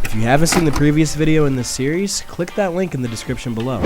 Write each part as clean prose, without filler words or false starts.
If you haven't seen the previous video in this series, click that link in the description below.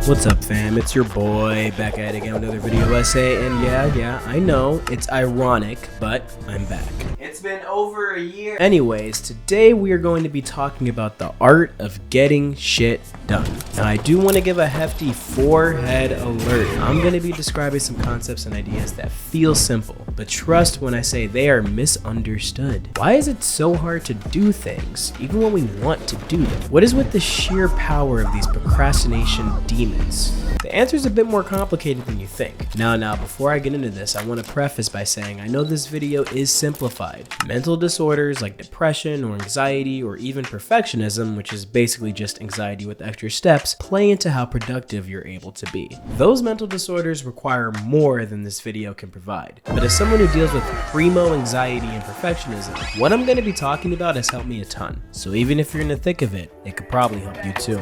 What's up, fam? It's your boy back at it again with another video essay, and yeah, I know it's ironic, but I'm back. It's been over a year. Anyways, today we are going to be talking about the art of getting shit done. Now, I do want to give a hefty forehead alert. I'm going to be describing some concepts and ideas that feel simple, but trust when I say they are misunderstood. Why is it so hard to do things, even when we want to do them? What is with the sheer power of these procrastination demons? The answer is a bit more complicated than you think. Now, before I get into this, I want to preface by saying I know this video is simplified. Mental disorders like depression or anxiety or even perfectionism, which is basically just anxiety with extra steps, play into how productive you're able to be. Those mental disorders require more than this video can provide. But as someone who deals with primo anxiety and perfectionism, what I'm going to be talking about has helped me a ton. So even if you're in the thick of it, it could probably help you too.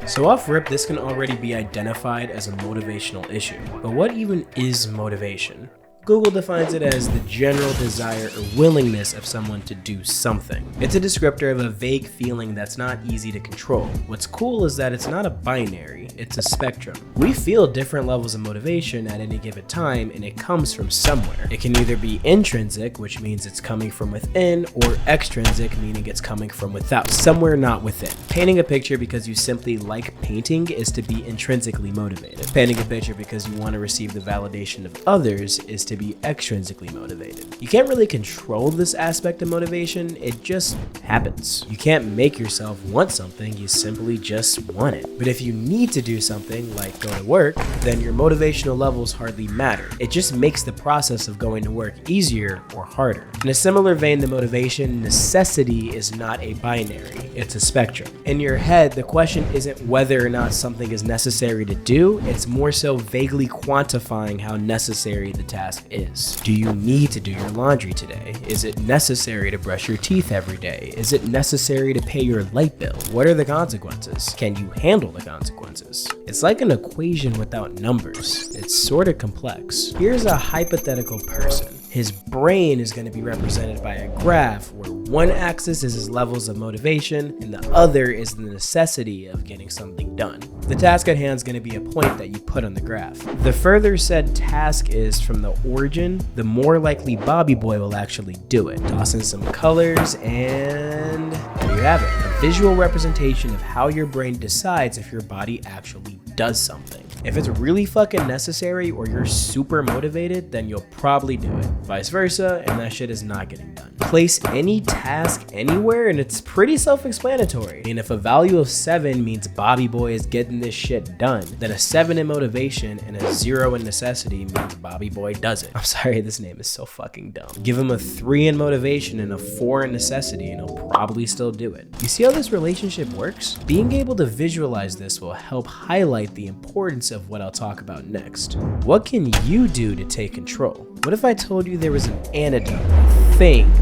So off rip, this can already be identified as a motivational issue. But what even is motivation? Google defines it as the general desire or willingness of someone to do something. It's a descriptor of a vague feeling that's not easy to control. What's cool is that it's not a binary, it's a spectrum. We feel different levels of motivation at any given time, and it comes from somewhere. It can either be intrinsic, which means it's coming from within, or extrinsic, meaning it's coming from without, somewhere not within. Painting a picture because you simply like painting is to be intrinsically motivated. Painting a picture because you want to receive the validation of others is to be extrinsically motivated. You can't really control this aspect of motivation, it just happens. You can't make yourself want something, you simply just want it. But if you need to do something, like go to work, then your motivational levels hardly matter. It just makes the process of going to work easier or harder. In a similar vein to motivation, necessity is not a binary, it's a spectrum. In your head, the question isn't whether or not something is necessary to do, it's more so vaguely quantifying how necessary the task is. Do you need to do your laundry today? Is it necessary to brush your teeth every day? Is it necessary to pay your light bill? What are the consequences? Can you handle the consequences? It's like an equation without numbers. It's sort of complex. Here's a hypothetical person. His brain is going to be represented by a graph where one axis is his levels of motivation and the other is the necessity of getting something done. The task at hand is going to be a point that you put on the graph. The further said task is from the origin, the more likely Bobby Boy will actually do it. Toss in some colors and there you have it. A visual representation of how your brain decides if your body actually does something. If it's really fucking necessary or you're super motivated, then you'll probably do it. Vice versa, and that shit is not getting done. Place any task anywhere and it's pretty self-explanatory. And if a value of 7 means Bobby Boy is getting this shit done, then a 7 in motivation and a 0 in necessity means Bobby Boy does it. I'm sorry, this name is so fucking dumb. Give him a 3 in motivation and a 4 in necessity and he'll probably still do it. You see how this relationship works? Being able to visualize this will help highlight the importance of what I'll talk about next. What can you do to take control? What if I told you there was an antidote, thing,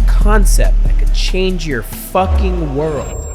concept that could change your fucking world?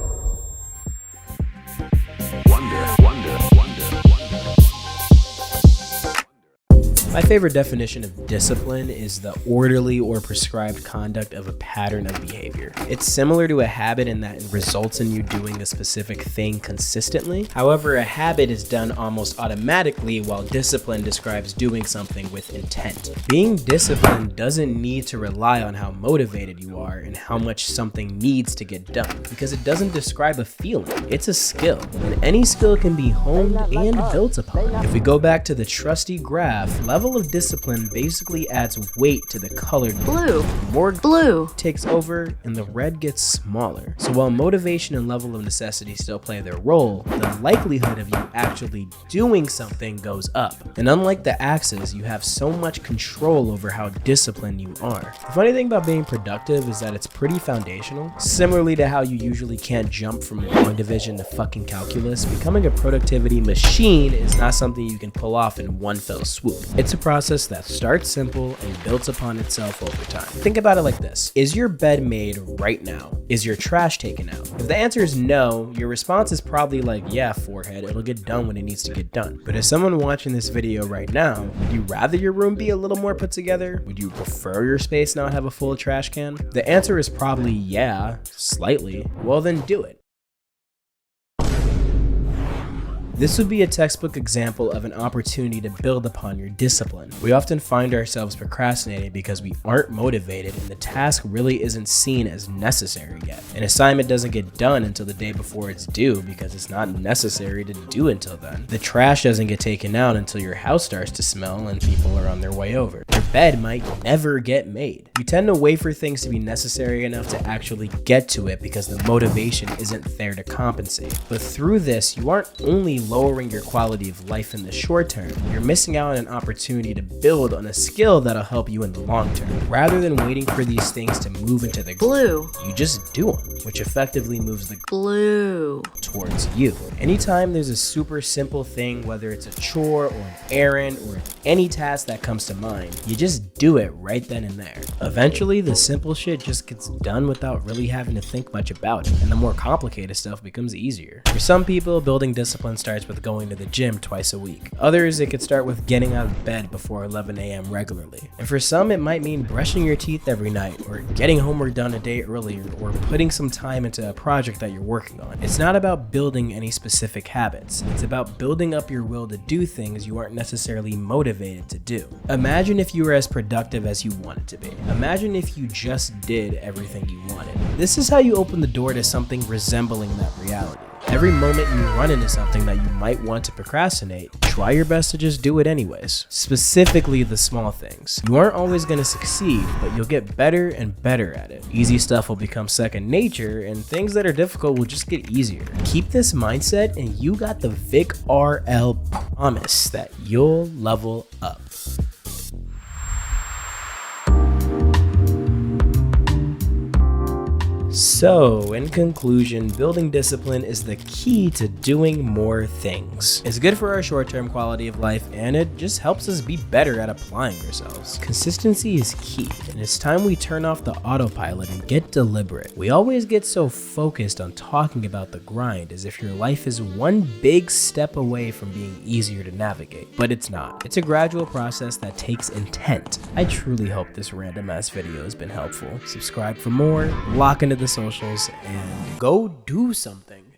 My favorite definition of discipline is the orderly or prescribed conduct of a pattern of behavior. It's similar to a habit in that it results in you doing a specific thing consistently. However, a habit is done almost automatically while discipline describes doing something with intent. Being disciplined doesn't need to rely on how motivated you are and how much something needs to get done, because it doesn't describe a feeling, it's a skill. And any skill can be honed and built upon. If we go back to the trusty graph, level of discipline basically adds weight to the colored blue. More blue takes over and the red gets smaller. So while motivation and level of necessity still play their role, the likelihood of you actually doing something goes up. And unlike the axis, you have so much control over how disciplined you are. The funny thing about being productive is that it's pretty foundational. Similarly to how you usually can't jump from long division to fucking calculus, becoming a productivity machine is not something you can pull off in one fell swoop. It's a process that starts simple and builds upon itself over time. Think about it like this. Is your bed made right now? Is your trash taken out? If the answer is no, your response is probably like, yeah, forehead, it'll get done when it needs to get done. But as someone watching this video right now, would you rather your room be a little more put together? Would you prefer your space not have a full trash can? The answer is probably yeah, slightly. Well, then do it. This would be a textbook example of an opportunity to build upon your discipline. We often find ourselves procrastinating because we aren't motivated and the task really isn't seen as necessary yet. An assignment doesn't get done until the day before it's due because it's not necessary to do until then. The trash doesn't get taken out until your house starts to smell and people are on their way over. Your bed might never get made. You tend to wait for things to be necessary enough to actually get to it because the motivation isn't there to compensate. But through this, you aren't only lowering your quality of life in the short term, you're missing out on an opportunity to build on a skill that'll help you in the long term. Rather than waiting for these things to move into the glue, you just do them, which effectively moves the glue towards you. Anytime there's a super simple thing, whether it's a chore or an errand or any task that comes to mind, you just do it right then and there. Eventually, the simple shit just gets done without really having to think much about it, and the more complicated stuff becomes easier. For some people, building discipline starts with going to the gym twice a week. Others, it could start with getting out of bed before 11 a.m. regularly. And for some, it might mean brushing your teeth every night, or getting homework done a day earlier, or putting some time into a project that you're working on. It's not about building any specific habits. It's about building up your will to do things you aren't necessarily motivated to do. Imagine if you were as productive as you wanted to be. Imagine if you just did everything you wanted. This is how you open the door to something resembling that reality. Every moment you run into something that you might want to procrastinate, try your best to just do it anyways. Specifically the small things. You aren't always going to succeed, but you'll get better and better at it. Easy stuff will become second nature, and things that are difficult will just get easier. Keep this mindset and you got the Vic RL promise that you'll level up. So, in conclusion, building discipline is the key to doing more things. It's good for our short-term quality of life, and it just helps us be better at applying ourselves. Consistency is key, and it's time we turn off the autopilot and get deliberate. We always get so focused on talking about the grind as if your life is one big step away from being easier to navigate, but it's not. It's a gradual process that takes intent. I truly hope this random ass video has been helpful. Subscribe for more, lock into the socials, and go do something.